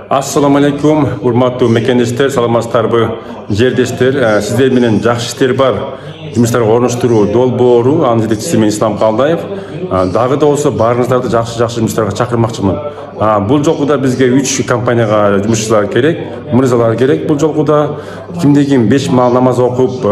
Assalamu alaikum, urmаттуу мекендештер, саламатсыздарбы, жердештер. Сиздер менен жакшы иштер бар. Жумуштарга орноштуруу долбоору, анын жетекчиси мен Ислам Калдаев. Дагы да болсо баарыңыздарды жакшы жумуштарга чакырмакчымын. Бул жолку да бизге 3 компанияга жумушчулар керек, мырзалар керек. Бул жолку да кимде ким 5 мал намаз окуп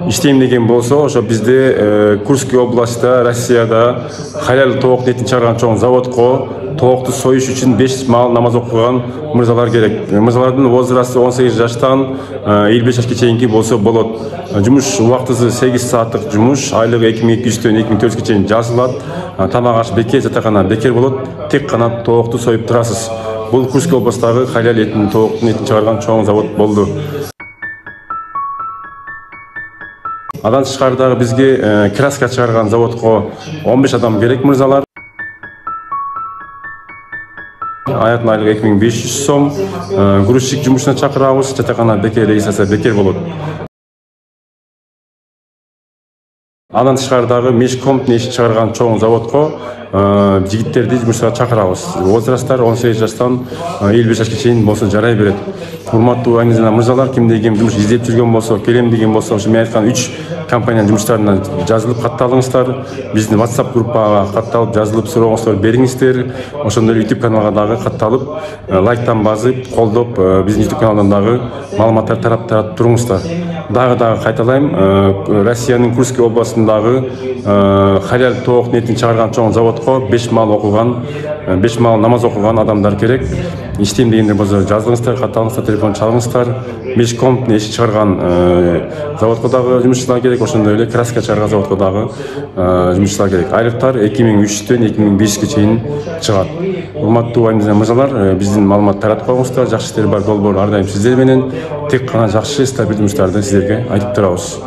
иштейм деген болсо, ошо бизде Курский областта, Россияда халал тоок нетин чыгарган чоң заводко тоокту союш үчүн 5 мал намаз окуган мырзалар керек. Мырзалардын возрасты 18 жаштан 55 жашка чейинки болсо болот. Жумуш убактысы 8 сааттык жумуш, айлыгы 2200-төн 2400-га чейин жазылат. Тамак аш бекер, жатакана бекер болот. Тек гана тоокту союп турасыз. Бул Курский областагы халал этин тооктун этин чыгарган чоң завод болду. Адан тышкары бизге краска чыгарган заводко 15 адам керек мырзалар. Аятын айлыгы 2500 сом. Грузчик жумушуна чакырабыз, жатакана бекер, регистрация бекер болот. Адан тышкары мешкомп неши чыгарган чоң заводко жигиттерди жумушка чакырабыз. Возрасттар 18 жаштан 55 жашка чейин болсо жарай берет. Урматтуу айнызына мырзалар, кимде ким жумуш издеп жүргөн болсо, келем деген болсо, ошо мен айткан 3 компаниянын жумуштарына жазылып катталыңыздар. Биздин WhatsApp группага катталып, жазылып сурооңуздар бериңиздер. Ошондой YouTube каналга дагы катталып, лайктан басып, колдоп, биздин YouTube каналдан дагы маалыматтар тарап туруңуздар. Дагы кайталайм, Россиянын Курский областындагы халал тоок нетин чыгарган чоң заводко 5 мал окуган, 5 мал намаз окуган адамдар керек. Иштейм дегендер болсо жазылыңыздар, катталыңыздар, телефон чалыңыздар. Мешкомп неши чыгарган заводко дагы жумушчулар керек, ошондой эле краска чыгарган заводко дагы жумушчулар керек. Айлыктар 2300-төн 2500-га чейин чыгат. Урматтуу айнызына мырзалар, биздин маалымат таратып коюңуздар. Жакшы иштер бар долбоор ар дайым сиздер менен. Тек гана жакшы стабиль жумуштарды сиздерге айтып турабыз.